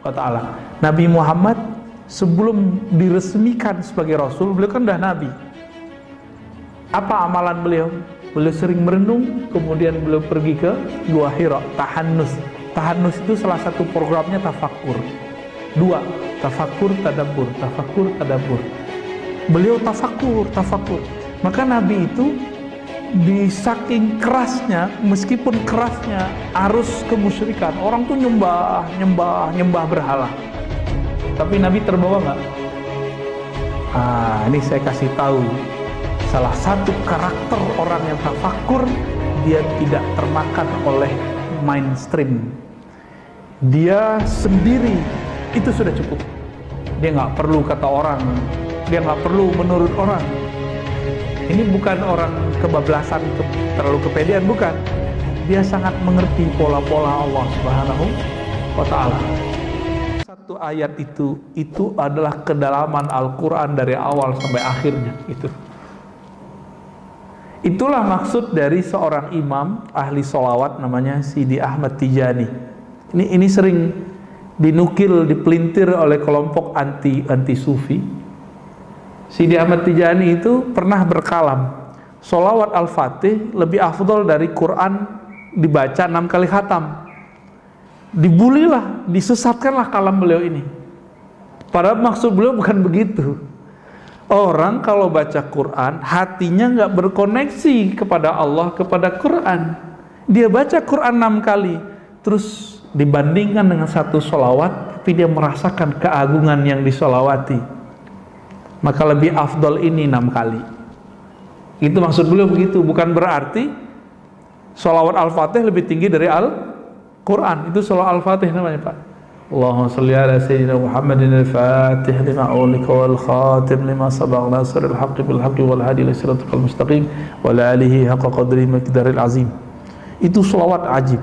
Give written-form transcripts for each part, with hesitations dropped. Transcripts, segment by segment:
wa ta'ala. Nabi Muhammad sebelum diresmikan sebagai Rasul, beliau kan udah Nabi. Apa amalan beliau? Beliau sering merenung, kemudian beliau pergi ke Gua Hira, tahannus. Tahannus itu salah satu programnya tafakkur. Dua, tafakkur, tadabbur, tafakkur, tadabbur. Beliau tafakkur. Maka Nabi itu di saking kerasnya, meskipun kerasnya arus kemusyrikan, orang tuh nyembah berhala, tapi Nabi terbawa nggak? Ini saya kasih tahu salah satu karakter orang yang tafakkur, dia tidak termakan oleh mainstream. Dia sendiri itu sudah cukup. Dia nggak perlu kata orang, dia nggak perlu menurut orang. Ini bukan orang kebablasan, terlalu kepedean, bukan. Dia sangat mengerti pola-pola Allah Subhanahu wa ta'ala. Satu ayat itu adalah kedalaman Al-Quran dari awal sampai akhirnya. Itulah maksud dari seorang imam ahli sholawat namanya Sidi Ahmad Tijani. Ini sering dinukil, dipelintir oleh kelompok anti sufi. Sidi Ahmad Tijani itu pernah berkalam, sholawat Al-Fatih lebih afdol dari Quran dibaca 6 kali khatam. Dibulilah, disesatkanlah kalam beliau ini. Padahal maksud beliau bukan begitu. Orang kalau baca Quran, hatinya nggak berkoneksi kepada Allah, kepada Quran. Dia baca Quran 6 kali, terus dibandingkan dengan satu sholawat, tapi dia merasakan keagungan yang disolawati. Maka lebih afdol ini 6 kali. Itu maksud beliau begitu. Bukan berarti sholawat Al-Fatih lebih tinggi dari Al-Quran. Itu sholawat Al-Fatih namanya, Pak. Allahumma salli ala sayyidina Muhammadin al-Fatih lima ulika wal khatim lima sabaq nasiril haqqi bil haqqi wal hadi ila siratal mustaqim wa ala alihi haqqa qadrihi miqdaril azim. Itu sholawat ajib.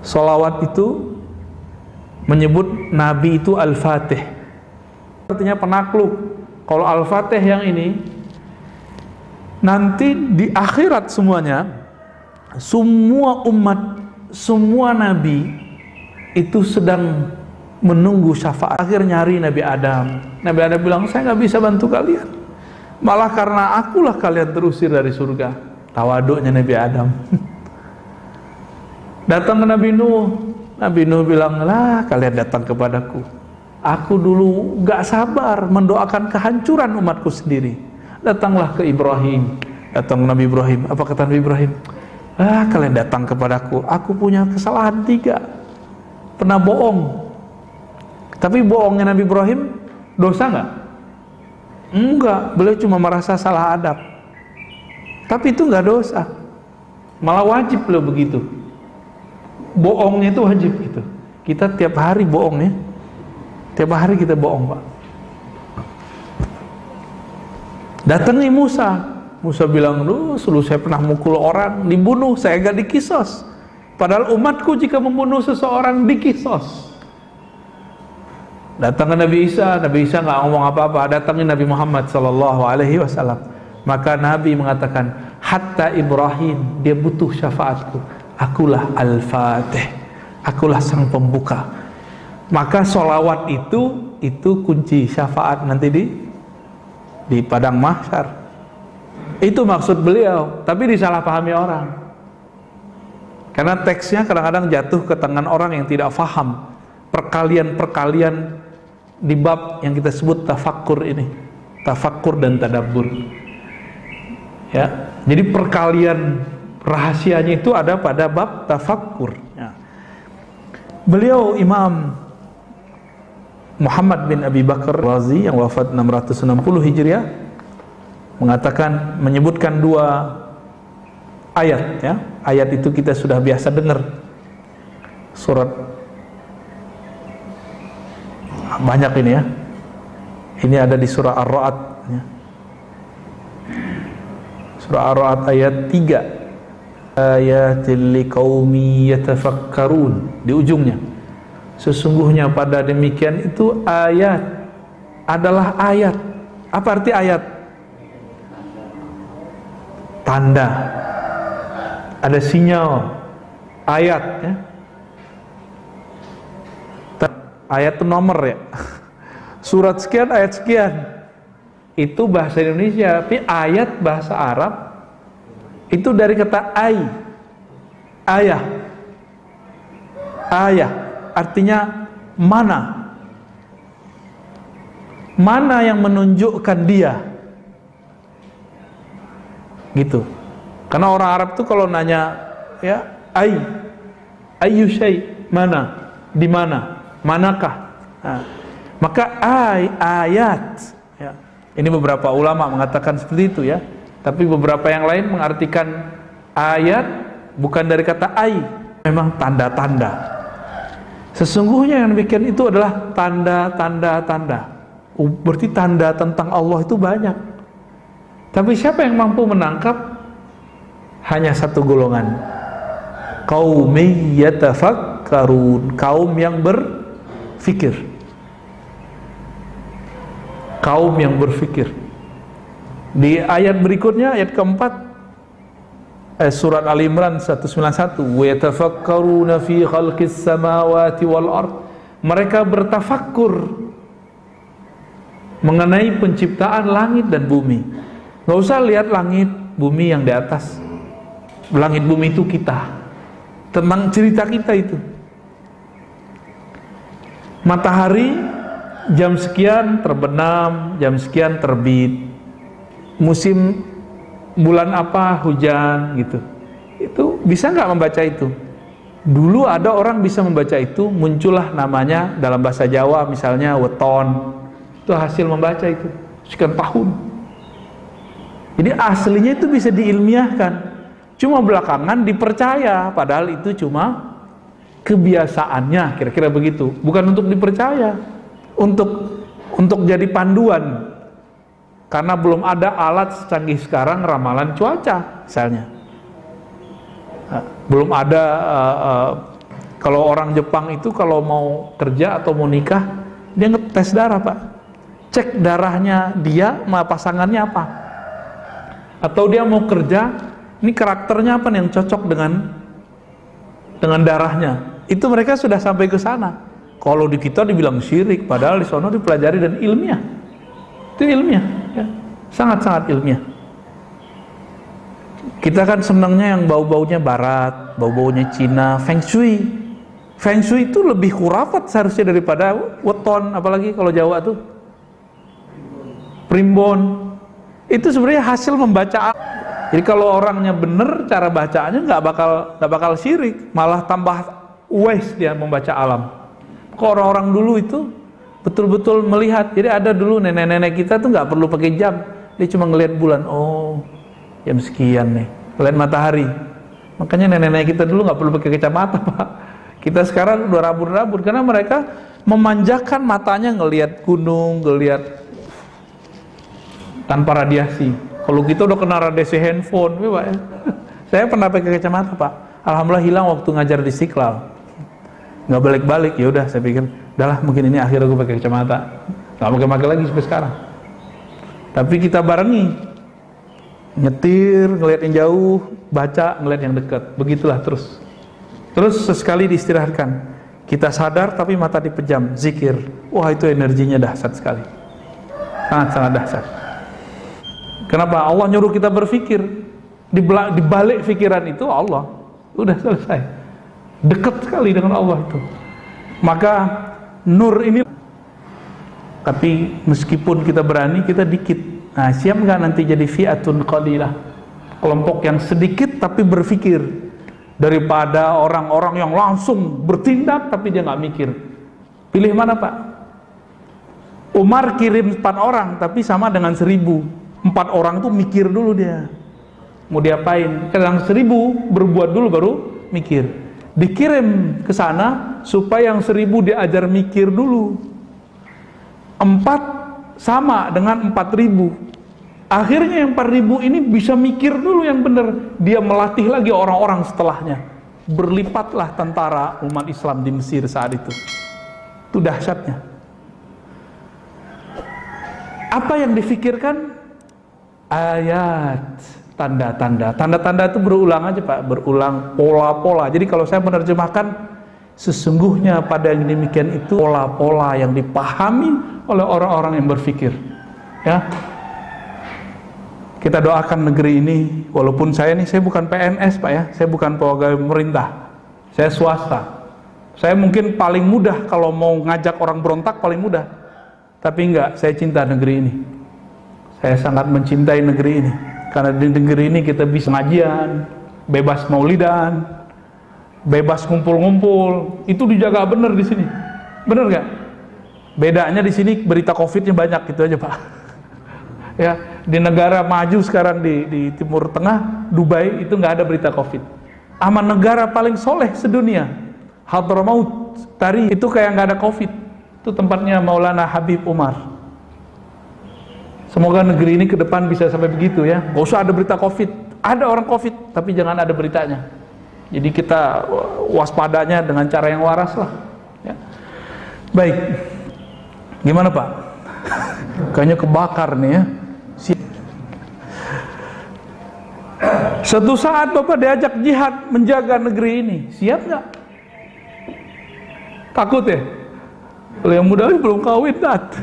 Sholawat itu menyebut Nabi itu Al-Fatih, artinya penakluk. Kalau Al-Fatih yang ini, nanti di akhirat semuanya, semua umat, semua nabi itu sedang menunggu syafaat. Akhir nyari Nabi Adam. Nabi Adam bilang, saya nggak bisa bantu kalian, malah karena akulah kalian terusir dari surga. Tawaduknya Nabi Adam. Datang ke Nabi Nuh. Nabi Nuh bilang, lah kalian datang kepadaku, aku dulu gak sabar mendoakan kehancuran umatku sendiri. Datanglah ke Ibrahim. Datang Nabi Ibrahim. Apa kata Nabi Ibrahim? Kalian datang kepadaku, aku punya kesalahan 3. Pernah bohong. Tapi bohongnya Nabi Ibrahim dosa gak? Enggak. Beliau cuma merasa salah adab. Tapi itu gak dosa, malah wajib beliau begitu. Bohongnya itu wajib gitu. Kita tiap hari bohong ya. Tiap hari kita bohong, Pak. Datangi Musa. Musa bilang, dulu saya pernah mukul orang, dibunuh, saya gak dikisos. Padahal umatku jika membunuh seseorang dikisos. Datang ke Nabi Isa. Nabi Isa gak ngomong apa-apa. Datangi Nabi Muhammad SAW. Maka Nabi mengatakan, hatta Ibrahim, dia butuh syafaatku. Akulah Al-Fatih, akulah sang pembuka. Maka sholawat itu kunci syafaat nanti di padang mahsyar. Itu maksud beliau, tapi disalahpahami orang. Karena teksnya kadang-kadang jatuh ke tangan orang yang tidak faham perkalian-perkalian di bab yang kita sebut tafakkur ini. Tafakkur dan tadabbur. Ya, jadi perkalian rahasianya itu ada pada bab tafakkur. Ya. Beliau Imam Muhammad bin Abi Bakar Razi yang wafat 660 Hijriah mengatakan, menyebutkan 2 ayat ya. Ayat itu kita sudah biasa dengar. Surat banyak ini ya. Ini ada di surah Ar-Ra'd ya. Surah Ar-Ra'd ayat 3. Ayatil liqaumi yatafakkarun, di ujungnya. Sesungguhnya pada demikian itu ayat adalah ayat. Apa arti ayat? Tanda. Ada sinyal. Ayat ya. ayat itu nomor ya. Surat sekian, ayat sekian. Itu bahasa Indonesia, tapi ayat bahasa Arab itu dari kata ayah. Ayah artinya mana? Mana yang menunjukkan dia? Gitu. Karena orang Arab tuh kalau nanya ya, ayu syai, mana? Di mana? Manakah? Nah, maka ayat ya. Ini beberapa ulama mengatakan seperti itu ya. Tapi beberapa yang lain mengartikan ayat bukan dari kata memang tanda-tanda. Sesungguhnya yang demikian itu adalah tanda-tanda. Berarti tanda tentang Allah itu banyak. Tapi siapa yang mampu menangkap? Hanya satu golongan. Qaumi yatafakkarun, kaum yang berfikir. Kaum yang berfikir. Di ayat berikutnya, ayat keempat, surat Al-Imran 191, wa yatafakkaruna fi khalqis samawati wal ard. Mereka bertafakkur mengenai penciptaan langit dan bumi. Gak usah lihat langit bumi yang di atas. Langit bumi itu kita, tentang cerita kita itu. Matahari jam sekian terbenam, jam sekian terbit. Musim bulan apa hujan gitu. Itu bisa nggak membaca itu? Dulu ada orang bisa membaca itu, muncullah namanya dalam bahasa Jawa misalnya weton. Itu hasil membaca itu sekian tahun. Jadi aslinya itu bisa diilmiahkan. Cuma belakangan dipercaya, padahal itu cuma kebiasaannya, kira-kira begitu. Bukan untuk dipercaya, untuk jadi panduan. Karena belum ada alat secanggih sekarang ramalan cuaca, misalnya. Belum ada. Kalau orang Jepang itu kalau mau kerja atau mau nikah, dia ngetes darah, Pak. Cek darahnya dia sama pasangannya apa. Atau dia mau kerja, ini karakternya apa nih yang cocok dengan darahnya. Itu mereka sudah sampai ke sana. Kalau di kita dibilang syirik, padahal di sana dipelajari dan ilmiah. Itu ilmiah, ya. Sangat-sangat ilmiah. Kita kan senangnya yang bau-baunya barat, bau-baunya Cina, Feng Shui. Feng Shui itu lebih khurafat seharusnya daripada weton, apalagi kalau Jawa tuh. Primbon. Itu sebenarnya hasil membaca. Jadi kalau orangnya benar cara bacaannya nggak bakal syirik, malah tambah wise dia membaca alam. Kok orang-orang dulu itu betul-betul melihat. Jadi ada dulu nenek-nenek kita tuh nggak perlu pakai jam, dia cuma ngelihat bulan. Oh, jam sekian nih. Ngelihat matahari. Makanya nenek-nenek kita dulu nggak perlu pakai kacamata, Pak. Kita sekarang udah rabun-rabun karena mereka memanjakan matanya ngelihat gunung, ngelihat tanpa radiasi. Kalau kita udah kena radiasi handphone, Pak. Saya pernah pakai kacamata, Pak. Alhamdulillah hilang waktu ngajar di Istiqlal. Nggak balik-balik, ya udah. Saya pikir, udahlah mungkin ini akhir aku pakai kacamata. Nggak pakai lagi sampai sekarang. Tapi kita barengi, nyetir, ngeliat yang jauh, baca, ngeliat yang dekat. Begitulah terus. Terus sesekali diistirahatkan. Kita sadar tapi mata dipejam, zikir. Wah itu energinya dahsyat sekali. Sangat-sangat dahsyat. Kenapa? Allah nyuruh kita berpikir. Di balik pikiran itu Allah. Udah selesai. Dekat sekali dengan Allah itu. Maka nur ini. Tapi meskipun kita berani, kita dikit. Nah, siap nggak nanti jadi fi'atun qalilah? Kelompok yang sedikit tapi berpikir. Daripada orang-orang yang langsung bertindak tapi dia nggak mikir. Pilih mana, Pak? Umar kirim 4 orang tapi sama dengan 1000. 4 orang tuh mikir dulu dia mau diapain. Kadang 1000 berbuat dulu baru mikir. Dikirim ke sana supaya yang 1000 diajar mikir dulu. 4 sama dengan 4000. Akhirnya yang 4000 ini bisa mikir dulu yang benar. Dia melatih lagi orang-orang setelahnya. Berlipatlah tentara umat Islam di Mesir saat itu. Itu dahsyatnya. Apa yang difikirkan? Ayat, tanda-tanda. Tanda-tanda itu berulang aja, Pak. Berulang pola-pola. Jadi kalau saya menerjemahkan, Sesungguhnya pada yang demikian itu pola-pola yang dipahami oleh orang-orang yang berpikir. Ya, kita doakan negeri ini. Walaupun saya bukan PNS Pak ya, saya bukan pegawai pemerintah, saya swasta. Saya mungkin paling mudah kalau mau ngajak orang berontak paling mudah, tapi enggak, saya cinta negeri ini. Saya sangat mencintai negeri ini, karena di negeri ini kita bisa ngajian, bebas maulidan, bebas ngumpul-ngumpul, itu dijaga bener di sini, bener nggak? Bedanya di sini berita COVID-nya banyak, gitu aja Pak. Ya, di negara maju sekarang di Timur Tengah, Dubai itu nggak ada berita COVID. Aman, negara paling soleh sedunia, Hadramaut Tari itu kayak nggak ada COVID. Itu tempatnya Maulana Habib Umar. Semoga negeri ini ke depan bisa sampai begitu ya. Gak usah ada berita COVID. Ada orang COVID, tapi jangan ada beritanya. Jadi kita waspadanya dengan cara yang waras lah. Ya. Baik, gimana Pak? Kayaknya kebakar nih ya. Suatu saat Bapak diajak jihad menjaga negeri ini, siap nggak? Takut ya? Kalau yang muda belum kawin, Nat.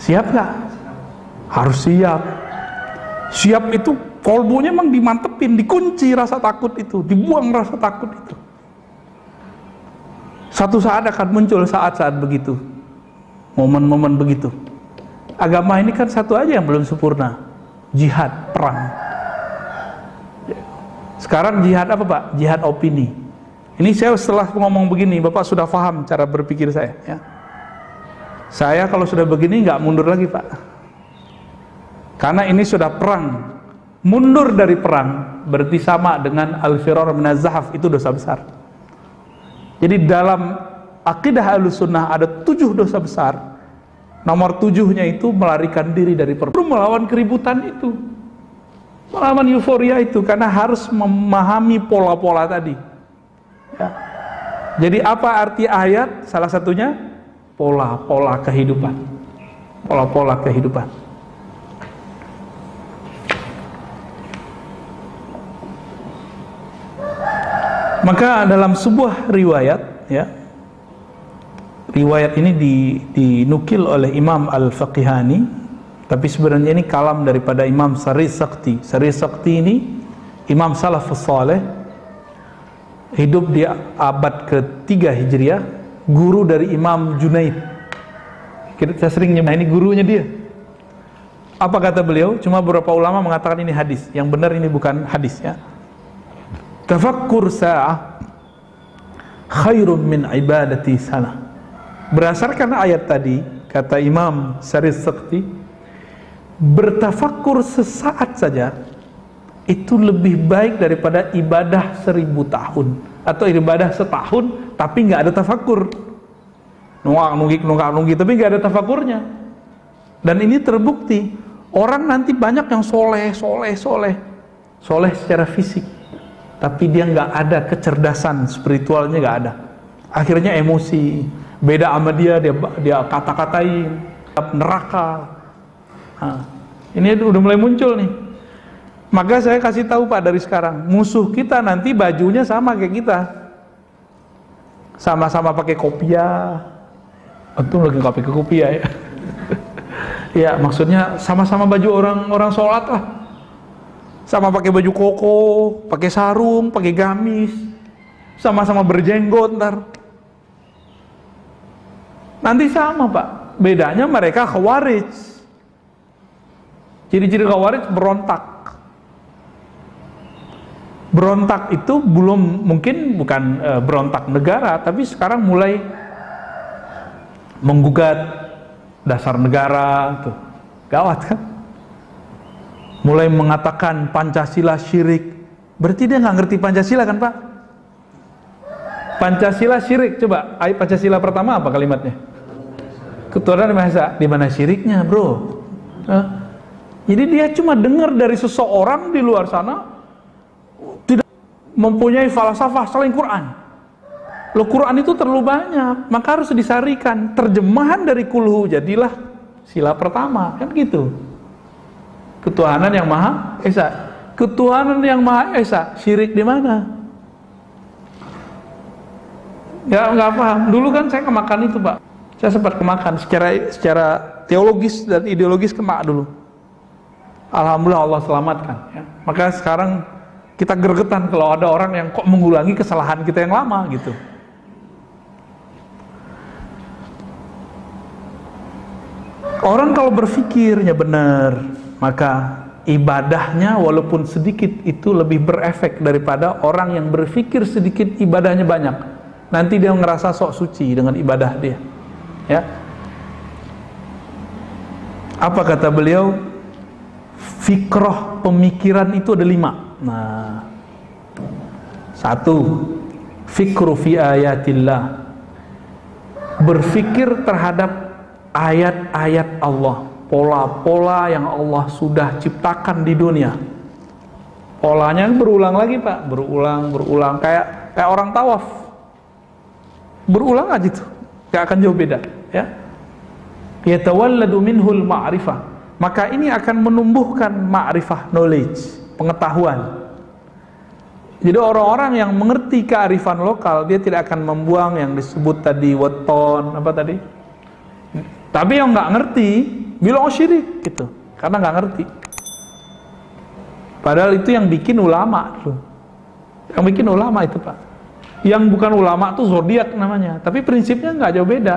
Siap nggak? Harus siap. Siap itu kolbunya emang dimantepin, dikunci rasa takut itu, dibuang rasa takut itu. Satu saat akan muncul saat-saat begitu, momen-momen begitu. Agama ini kan satu aja yang belum sempurna, jihad, perang. Sekarang jihad apa Pak? Jihad opini. Ini saya setelah ngomong begini, Bapak sudah paham cara berpikir saya ya. Saya kalau sudah begini nggak mundur lagi Pak, karena ini sudah perang. Mundur dari perang berarti sama dengan al-firar minaz-zahf, itu dosa besar. Jadi dalam akidah Ahlussunnah ada 7 dosa besar. Nomor 7-nya itu melarikan diri dari perang, melawan keributan itu, melawan euforia itu, karena harus memahami pola-pola tadi ya. Jadi apa arti ayat? Salah satunya pola-pola kehidupan, pola-pola kehidupan. Maka dalam sebuah riwayat ya, riwayat ini dinukil oleh Imam Al-Faqihani, tapi sebenarnya ini kalam daripada Imam Sari Sakti. Sari Sakti ini Imam Salafus Saleh, hidup di abad ke-3 Hijriah, guru dari Imam Junaid. Kita sering nyebut, ini gurunya dia. Apa kata beliau? Cuma beberapa ulama mengatakan ini hadis. Yang benar ini bukan hadis ya. Tafakkur sa'ah khairun min ibadati sana. Berdasarkan ayat tadi, kata Imam Sari Sakti, bertafakkur sesaat saja itu lebih baik daripada ibadah 1000 tahun, atau ibadah setahun tapi nggak ada tafakkur, nunggak tapi nggak ada tafakkurnya. Dan ini terbukti, orang nanti banyak yang soleh secara fisik, tapi dia nggak ada kecerdasan spiritualnya, nggak ada. Akhirnya emosi, beda sama dia kata-katain neraka. Nah, ini udah mulai muncul nih. Maka saya kasih tahu Pak dari sekarang, musuh kita nanti bajunya sama kayak kita, sama-sama pakai kopiah. Untung lagi nggak pakai kopiah ya. Ya maksudnya sama-sama baju orang sholat lah, sama pakai baju koko, pakai sarung, pakai gamis, sama-sama berjenggot ntar. Nanti sama Pak, bedanya mereka khawarij. Ciri-ciri khawarij berontak. Berontak itu belum, mungkin bukan berontak negara, tapi sekarang mulai menggugat dasar negara tuh. Gawat kan? Mulai mengatakan Pancasila syirik. Berarti dia nggak ngerti Pancasila kan Pak? Pancasila syirik. Coba ayat Pancasila pertama apa kalimatnya? Ketuhanan Maha Esa. Di mana syiriknya bro? Jadi dia cuma dengar dari seseorang di luar sana, tidak mempunyai falsafah selain Quran. Loh, Quran itu terlalu banyak, maka harus disarikan terjemahan dari kulhu, jadilah sila pertama, kan gitu. Ketuhanan yang Maha Esa. Ketuhanan yang Maha Esa, syirik di mana? nggak paham. Dulu kan saya kemakan itu, Pak. Saya sempat kemakan secara teologis dan ideologis, kemak dulu. Alhamdulillah Allah selamatkan. Ya. Maka sekarang kita gregetan kalau ada orang yang kok mengulangi kesalahan kita yang lama gitu. Orang kalau berpikirnya benar, maka ibadahnya walaupun sedikit itu lebih berefek daripada orang yang berpikir sedikit ibadahnya banyak. Nanti dia ngerasa sok suci dengan ibadah dia. Ya. Apa kata beliau? Fikroh pemikiran itu ada 5. Nah, 1, fikru fi ayatillah, berfikir terhadap ayat-ayat Allah, pola-pola yang Allah sudah ciptakan di dunia. Polanya berulang lagi, Pak, berulang, kayak orang tawaf, berulang aja tuh, gak akan jauh beda, ya. Yatawalladu minhul ma'rifah, maka ini akan menumbuhkan ma'rifah, knowledge, pengetahuan. Jadi orang-orang yang mengerti kearifan lokal, dia tidak akan membuang yang disebut tadi weton, apa tadi? Tapi yang nggak ngerti bilang syirik gitu, karena nggak ngerti. Padahal itu yang bikin ulama tuh, yang bikin ulama itu, Pak. Yang bukan ulama tuh zodiak namanya, tapi prinsipnya nggak jauh beda.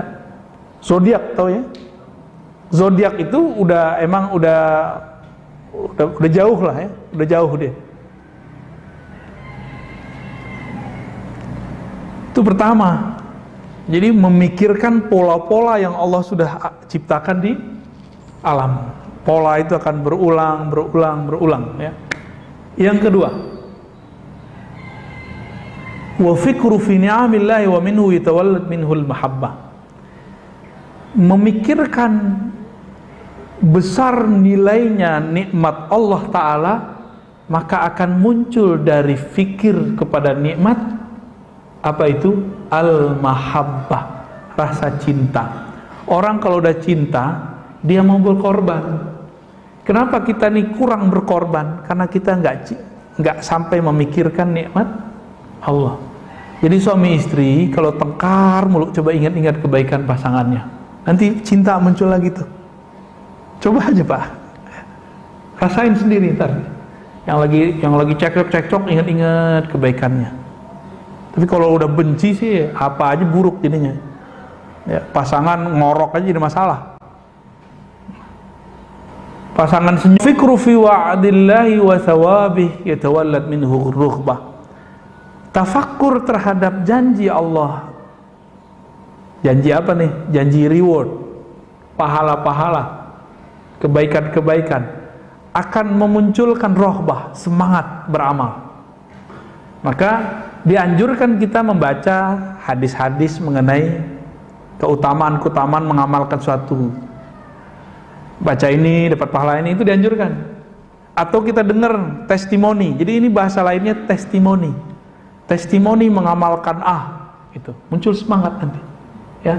Zodiak, tahu ya? Zodiak itu udah jauh lah ya, udah jauh dia. Itu pertama. Jadi memikirkan pola-pola yang Allah sudah ciptakan di alam. Pola itu akan berulang ya. Yang kedua, wa fikru fi ni'amillahi wa minhu yatawallad minhul mahabbah. Memikirkan besar nilainya nikmat Allah Ta'ala, maka akan muncul dari fikir kepada nikmat, apa itu? Al-mahabbah, rasa cinta. Orang kalau udah cinta, dia mau berkorban. Kenapa kita nih kurang berkorban? Karena kita nggak sampai memikirkan nikmat Allah. Jadi suami istri kalau tengkar mulu, coba ingat-ingat kebaikan pasangannya. Nanti cinta muncul lagi tuh. Coba aja, Pak. Rasain sendiri ntar. Yang lagi cekcok, ingat-ingat kebaikannya. Tapi kalau udah benci sih, apa aja buruk jadinya. Ya, pasangan ngorok aja jadi masalah. Pasangan senyum. Fikru fi wa'dillahi wa thawabih yatawallad minhu rughbah. Tafakkur terhadap janji Allah. Janji apa nih? Janji reward, pahala-pahala, kebaikan-kebaikan, akan memunculkan rohbah, semangat beramal. Maka dianjurkan kita membaca hadis-hadis mengenai keutamaan-keutamaan mengamalkan suatu. Baca ini dapat pahala ini, itu dianjurkan. Atau kita dengar testimoni. Jadi ini bahasa lainnya testimoni. Testimoni mengamalkan itu muncul semangat nanti. Ya.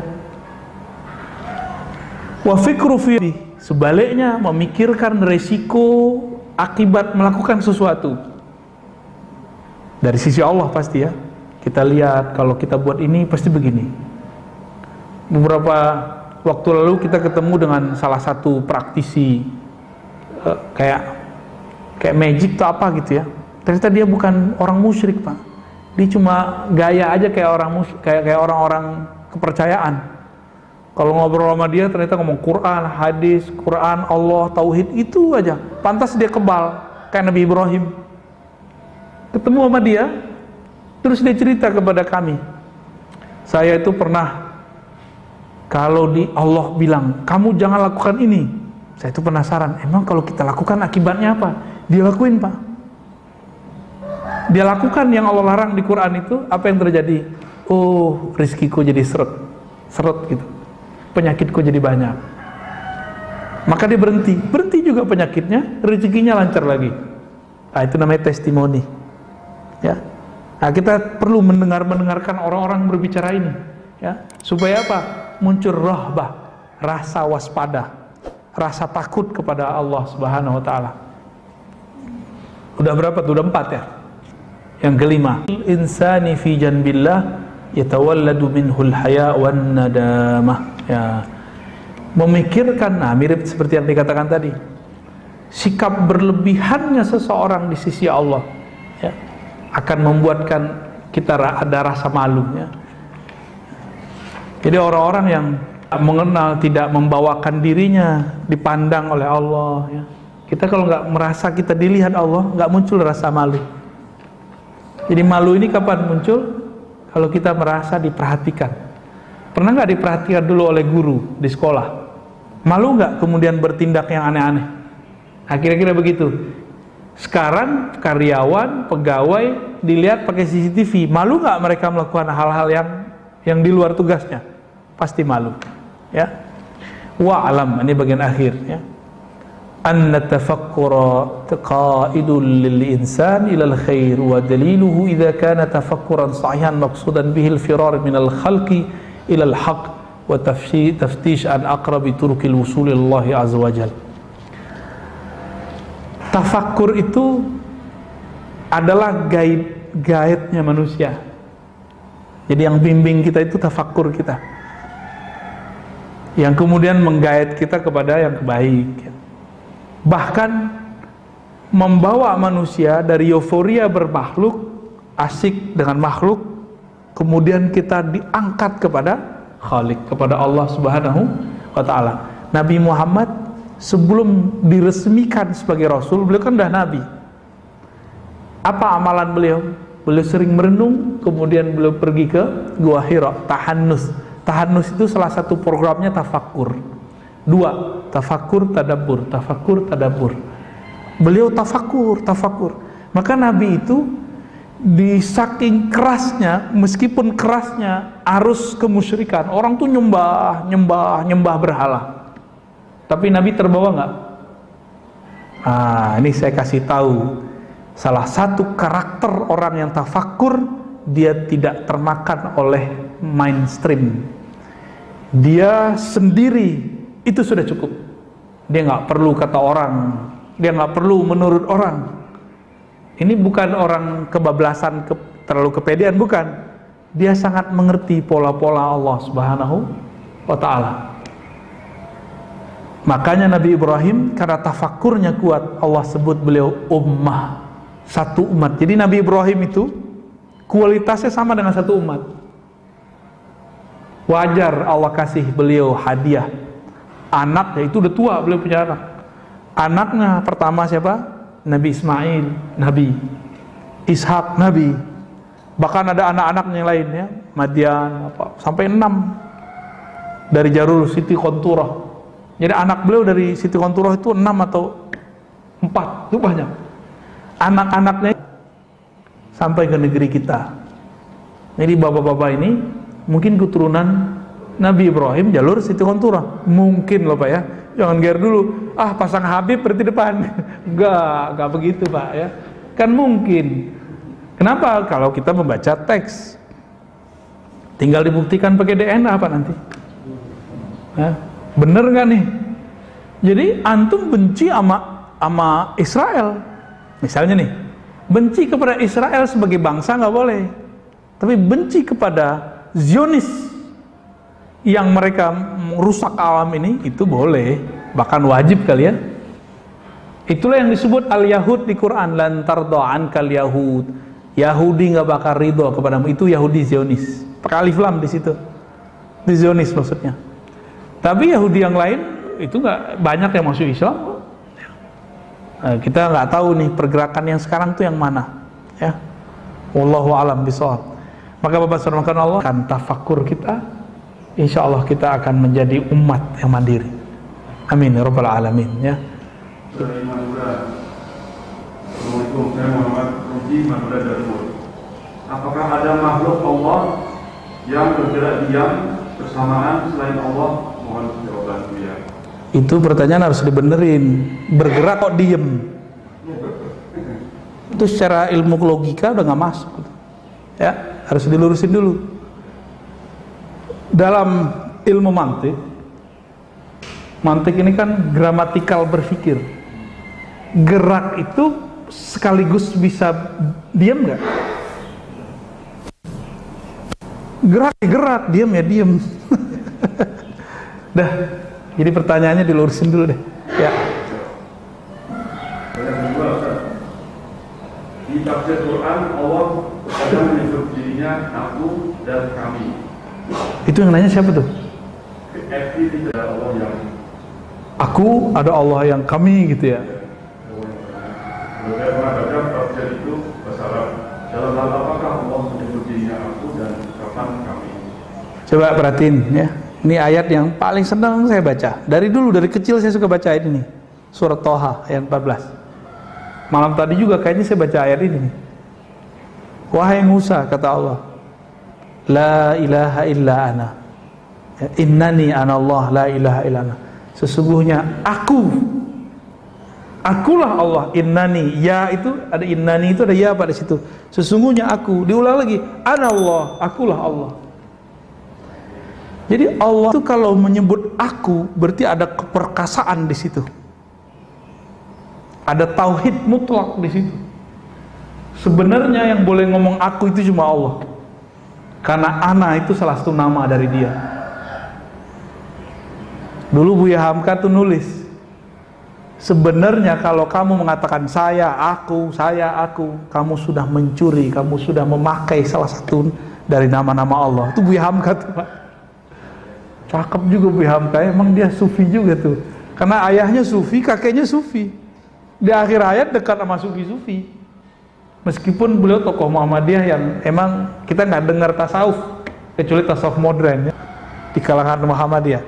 Wa fikru fi, sebaliknya memikirkan resiko akibat melakukan sesuatu. Dari sisi Allah pasti ya. Kita lihat kalau kita buat ini pasti begini. Beberapa waktu lalu kita ketemu dengan salah satu praktisi kayak magic atau apa gitu ya. Ternyata dia bukan orang musyrik, Pak. Dia cuma gaya aja kayak orang-orang kepercayaan. Kalau ngobrol sama dia ternyata ngomong Quran, hadis, Quran, Allah, tauhid, itu aja. Pantas dia kebal kayak Nabi Ibrahim. Ketemu sama dia, terus dia cerita kepada kami, saya itu pernah, kalau Allah bilang kamu jangan lakukan ini, saya itu penasaran, emang kalau kita lakukan akibatnya apa? Dia lakuin, Pak. Dia lakukan yang Allah larang di Quran itu, apa yang terjadi? Oh, rizkiku jadi seret gitu, penyakitku jadi banyak. Maka dia berhenti juga penyakitnya, rezekinya lancar lagi. Nah, itu namanya testimoni. Ya, nah kita perlu mendengarkan orang-orang berbicara ini, ya, supaya apa? Muncul rahbah, rasa waspada, rasa takut kepada Allah Subhanahu Wa Taala. Udah berapa tuh? Udah 4 ya. Yang kelima, insani fi janbillah yatawalladu minhul haya wan nadamah. Ya, memikirkan, nah mirip seperti yang dikatakan tadi, sikap berlebihannya seseorang di sisi Allah ya, akan membuatkan kita ada rasa malu ya. Jadi orang-orang yang mengenal, tidak membawakan dirinya dipandang oleh Allah ya. Kita kalau nggak merasa kita dilihat Allah, nggak muncul rasa malu. Jadi malu ini kapan muncul? Kalau kita merasa diperhatikan. Pernah nggak diperhatikan dulu oleh guru di sekolah? Malu nggak kemudian bertindak yang aneh-aneh? Nah, kira-kira begitu. Sekarang karyawan, pegawai dilihat pakai CCTV, malu nggak mereka melakukan hal-hal yang di luar tugasnya? Pasti malu. Ya. Wa alam, ini bagian akhir ya. Anna tafakkura qa'idul lil insan ila al khair wa daliluhu idza kana tafakkuran sahihan maqsudan bihi al firar min al khalqi ila al haqq wa taftish an aqrabi turukil wusul Allah azza wajal. Tafakkur itu adalah guide-nya manusia. Jadi yang bimbing kita itu tafakkur kita, yang kemudian menggait kita kepada yang baik, bahkan membawa manusia dari euforia bermakhluk, asik dengan makhluk, kemudian kita diangkat kepada Khalik, kepada Allah Subhanahu wa ta'ala. Nabi Muhammad sebelum diresmikan sebagai Rasul, beliau kan dah Nabi. Apa amalan beliau? Beliau sering merenung, kemudian beliau pergi ke Gua Hira, tahannus. Tahannus itu salah satu programnya tafakkur. Dua, tafakkur, tadabbur, tafakkur, tadabbur. Beliau tafakkur. Maka Nabi itu di saking kerasnya, meskipun kerasnya arus kemusyrikan, orang tuh nyembah berhala. Tapi Nabi terbawa nggak? Ini saya kasih tahu salah satu karakter orang yang tafakkur, dia tidak termakan oleh mainstream. Dia sendiri itu sudah cukup. Dia nggak perlu kata orang, dia nggak perlu menurut orang. Ini bukan orang kebablasan, terlalu kepedean, bukan. Dia sangat mengerti pola-pola Allah Subhanahu wa ta'ala. Makanya Nabi Ibrahim karena tafakkurnya kuat, Allah sebut beliau ummah, satu umat. Jadi Nabi Ibrahim itu kualitasnya sama dengan satu umat. Wajar Allah kasih beliau hadiah. Anaknya itu udah tua, beliau punya anak. Anaknya pertama siapa? Nabi Ismail, Nabi Ishak, Nabi. Bahkan ada anak-anaknya yang lain ya, Madian, sampai 6 dari Jarur Siti Konturah. Jadi anak beliau dari Siti Konturah itu 6 atau 4, itu banyak. Anak-anaknya sampai ke negeri kita. Jadi bapak-bapak ini mungkin keturunan Nabi Ibrahim jalur Siti Konturah, mungkin loh Pak ya, jangan gear dulu, pasang Habib berarti depan. enggak begitu Pak ya, kan mungkin. Kenapa? Kalau kita membaca teks, tinggal dibuktikan pakai DNA apa nanti ya, bener nggak nih? Jadi antum benci sama Israel misalnya nih, benci kepada Israel sebagai bangsa nggak boleh, tapi benci kepada Zionis yang mereka merusak alam ini, itu boleh, bahkan wajib kali ya. Itulah yang disebut al-Yahud di Quran, lan tarda'an kal Yahud. Yahudi nggak bakal ridho kepadamu, itu Yahudi Zionis. Pakai alif lam di situ. Di Zionis maksudnya. Tapi Yahudi yang lain itu nggak banyak yang masuk Islam. Kita nggak tahu nih pergerakan yang sekarang tuh yang mana, ya. Wallahu a'lam bishawab. Maka Bapak Saudara Allah akan tafakkur kita. Insya Allah kita akan menjadi umat yang mandiri. Amin ya rabbal alamin ya. Assalamualaikum, saya Muhammad Ruji Madura Darul. Apakah ada makhluk Allah yang bergerak diam bersamaan selain Allah? Mohon jawaban ya. Itu pertanyaan harus dibenerin. Bergerak kok diem? Itu secara ilmu logika udah nggak masuk. Ya, harus dilurusin dulu. Dalam ilmu mantik ini kan gramatikal berpikir. Gerak itu sekaligus bisa diam nggak? Gerak ya gerak, diam ya diam. Dah, jadi pertanyaannya dilurusin dulu deh. Ya. Yang kedua, Ustaz. Di tafsir Quran Allah kadang menyebut dirinya aku dan kami. Itu yang nanya siapa tuh? FT tidak ada Allah yang Aku, ada Allah yang kami gitu ya. Saya pernah baca tafsir itu bahasa Arab. Dalam hal apakah Allah menyebut dirinya aku dan kapan kami? Coba perhatiin ya. Ini ayat yang paling senang saya baca. Dari dulu, dari kecil saya suka baca ayat ini. Surat Toha ayat 14. Malam tadi juga kayaknya saya baca ayat ini. Wahai Musa, kata Allah, la ilaha illa ana. Innani ana Allah, la ilaha illa ana. Sesungguhnya akulah Allah. Innani, ya itu ada innani, itu ada ya pada situ. Sesungguhnya aku. Diulang lagi, ana Allah, akulah Allah. Jadi Allah itu kalau menyebut aku berarti ada keperkasaan di situ. Ada tauhid mutlak di situ. Sebenarnya yang boleh ngomong aku itu cuma Allah. Karena ana itu salah satu nama dari dia. Dulu Buya Hamka tuh nulis, sebenarnya kalau kamu mengatakan saya, aku, kamu sudah mencuri, kamu sudah memakai salah satu dari nama-nama Allah. Itu Buya Hamka tuh, Pak. Cakep juga Buya Hamka, emang dia sufi juga tuh. Karena ayahnya sufi, kakeknya sufi. Di akhir ayat dekat sama sufi-sufi. Meskipun beliau tokoh Muhammadiyah yang emang kita nggak dengar tasawuf, kecuali tasawuf modern ya, di kalangan Muhammadiyah.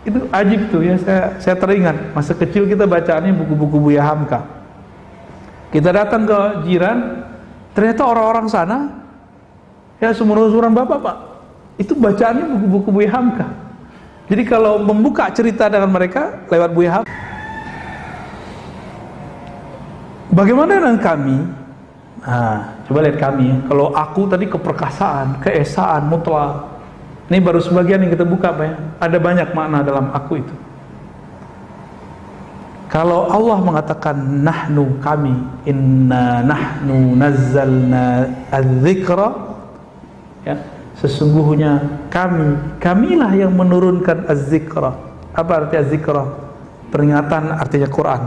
Itu ajib tuh ya, saya teringat masa kecil kita bacaannya buku-buku Buya Hamka. Kita datang ke jiran, ternyata orang-orang sana ya seumuran bapak, Pak, itu bacaannya buku-buku Buya Hamka. Jadi kalau membuka cerita dengan mereka lewat Buya Hamka. Bagaimana dengan kami? Nah, coba lihat kami. Kalau aku tadi keperkasaan, keesaan, mutlak. Ini baru sebagian yang kita buka, Pak ya. Ada banyak makna dalam aku itu. Kalau Allah mengatakan nahnu, kami, inna nahnu nazzalna adz-dzikra, ya, sesungguhnya kamilah yang menurunkan az-dzikra. Apa arti az-dzikra? Peringatan artinya Quran.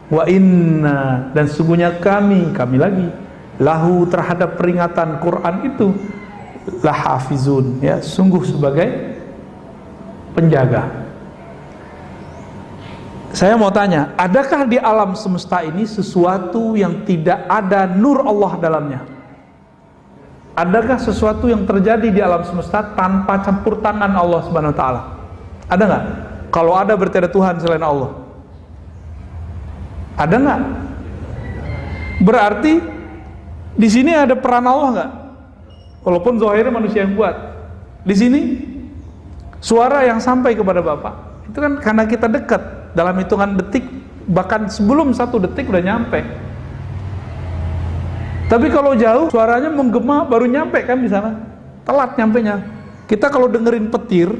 Wa inna, dan sesungguhnya kami lagi lahu terhadap peringatan Quran itu lahafizun, ya, sungguh sebagai penjaga. Saya mau tanya, adakah di alam semesta ini sesuatu yang tidak ada nur Allah dalamnya? Adakah sesuatu yang terjadi di alam semesta tanpa campur tangan Allah Subhanahu wa taala? Ada nggak? Kalau ada berarti ada Tuhan selain Allah. Ada nggak? Berarti di sini ada peran Allah nggak? Walaupun zahirnya manusia yang buat. Di sini suara yang sampai kepada Bapak itu kan karena kita dekat, dalam hitungan detik, bahkan sebelum 1 detik udah nyampe. Tapi kalau jauh suaranya menggema baru nyampe kan di sana, telat nyampenya. Kita kalau dengerin petir,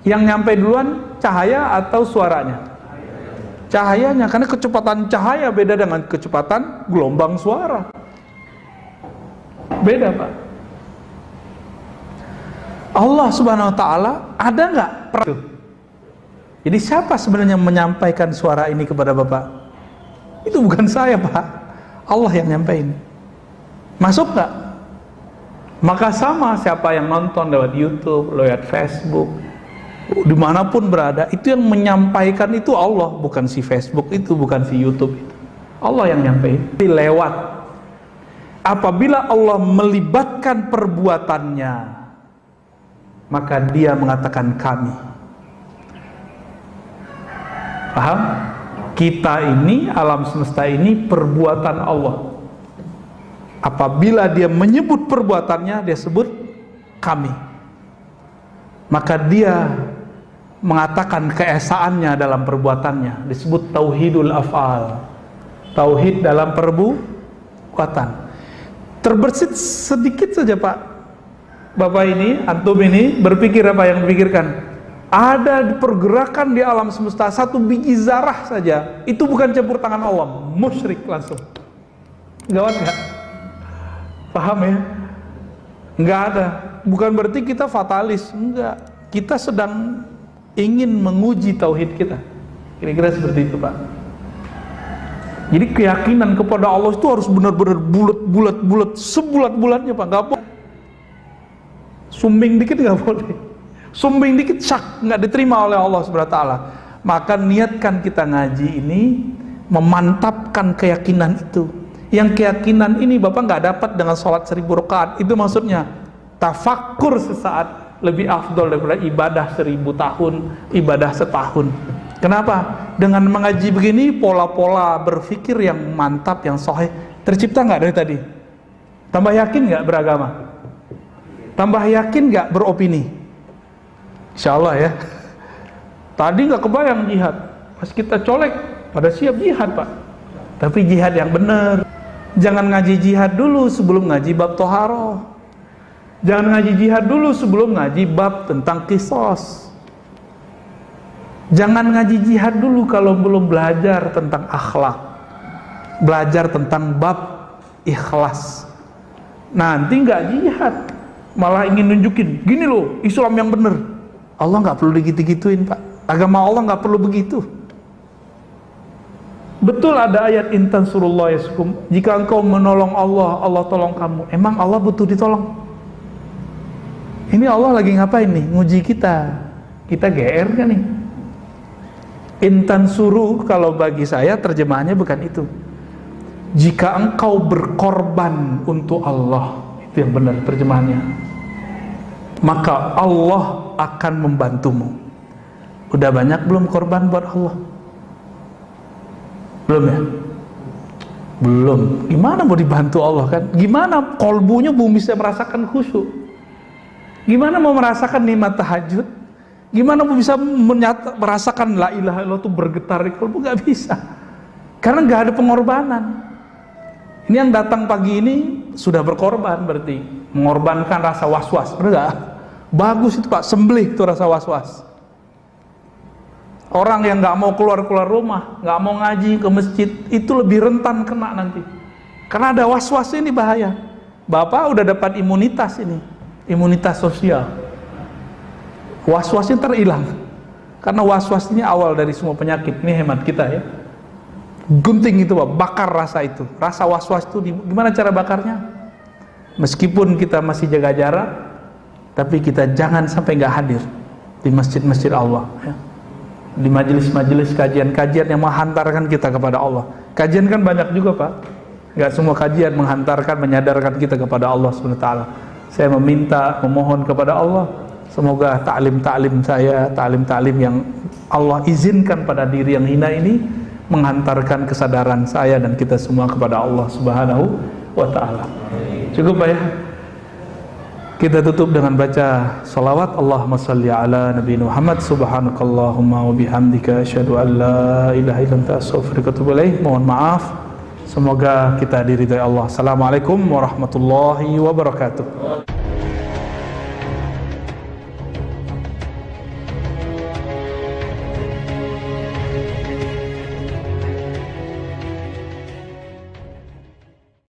yang nyampe duluan cahaya atau suaranya? Cahayanya, karena kecepatan cahaya beda dengan kecepatan gelombang suara. Beda, Pak. Allah Subhanahu wa taala ada nggak? Jadi siapa sebenarnya menyampaikan suara ini kepada Bapak? Itu bukan saya, Pak. Allah yang nyampein. Masuk nggak? Maka sama siapa yang nonton lewat YouTube, lewat Facebook, dimanapun berada, itu yang menyampaikan itu Allah, bukan si Facebook itu, bukan si YouTube itu. Allah yang nyampein. Lewat. Apabila Allah melibatkan perbuatannya, maka dia mengatakan kami. Paham? Kita ini, alam semesta ini perbuatan Allah. Apabila dia menyebut perbuatannya, dia sebut kami. Maka dia mengatakan keesaannya dalam perbuatannya, disebut tauhidul af'al. Tauhid dalam perbuatan. Terbersit sedikit saja, Pak. Bapak ini, antum ini berpikir apa yang dipikirkan? Ada pergerakan di alam semesta, 1 biji zarah saja, itu bukan campur tangan Allah, musyrik langsung. Gawat nggak? Paham ya? Nggak ada. Bukan berarti kita fatalis, enggak. Kita sedang ingin menguji tauhid kita. Kira-kira seperti itu, Pak. Jadi keyakinan kepada Allah itu harus benar-benar bulat, sebulat-bulatnya, Pak. Nggak boleh sumbing dikit, nggak boleh. Sumbing dikit syak, nggak diterima oleh Allah Subhanahu wa taala. Maka niatkan kita ngaji ini memantapkan keyakinan itu. Yang keyakinan ini Bapak nggak dapat dengan sholat 1000 rakaat. Itu maksudnya tafakkur sesaat lebih afdol daripada ibadah 1000 tahun, ibadah setahun. Kenapa? Dengan mengaji begini, pola-pola berpikir yang mantap, yang sahih tercipta nggak dari tadi? Tambah yakin nggak beragama? Tambah yakin nggak beropini? Insya Allah ya. Tadi nggak kebayang jihad, pas kita colek pada siap jihad, Pak. Tapi jihad yang benar. Jangan ngaji jihad dulu sebelum ngaji bab toharoh. Jangan ngaji jihad dulu sebelum ngaji bab tentang qisas. Jangan ngaji jihad dulu kalau belum belajar tentang akhlak, belajar tentang bab ikhlas. Nanti nggak jihad, malah ingin nunjukin, gini loh Islam yang benar. Allah nggak perlu digitu-gituin, Pak. Agama Allah nggak perlu begitu. Betul ada ayat intan surullah yaskum. Jika engkau menolong Allah, Allah tolong kamu. Emang Allah butuh ditolong? Ini Allah lagi ngapain nih? Nguji kita. Kita GR kan nih? Intan suruh kalau bagi saya terjemahannya bukan itu. Jika engkau berkorban untuk Allah, itu yang benar terjemahannya. Maka Allah akan membantumu. Udah banyak belum korban buat Allah? Belum ya? Belum. Gimana mau dibantu Allah kan? Gimana kolbunya belum bisa merasakan khusyuk? Gimana mau merasakan nikmat tahajud? Gimana mau bisa merasakan la ilaha illallah itu bergetar di kolbu? Gak bisa. Karena gak ada pengorbanan. Ini yang datang pagi ini sudah berkorban berarti. Mengorbankan rasa was-was. Benar gak? Bagus itu Pak, sembelih itu rasa was-was. Orang yang gak mau keluar rumah, gak mau ngaji ke masjid, itu lebih rentan kena nanti. Karena ada was-was ini bahaya. Bapak udah dapat imunitas ini, imunitas sosial. Was-wasnya terhilang. Karena was-was ini awal dari semua penyakit. Ini hemat kita ya. Gunting itu Pak, bakar rasa itu. Rasa was-was itu gimana cara bakarnya? Meskipun kita masih jaga jarak, tapi kita jangan sampai gak hadir di masjid-masjid Allah ya. Di majelis-majelis kajian-kajian yang menghantarkan kita kepada Allah. Kajian kan banyak juga Pak. Gak semua kajian menghantarkan, menyadarkan kita kepada Allah SWT. Saya memohon kepada Allah, semoga ta'lim-ta'lim saya, ta'lim-ta'lim yang Allah izinkan pada diri yang hina ini menghantarkan kesadaran saya dan kita semua kepada Allah Subhanahu wa ta'ala. Cukup Pak ya? Kita tutup dengan baca salawat. Allahumma salli ala Nabi Muhammad. Subhanakallahumma wa bihamdika asyhadu an la ilaha illa anta astaghfiruka wa atubu ilaik. Mohon maaf. Semoga kita diridhai Allah. Assalamualaikum warahmatullahi wabarakatuh.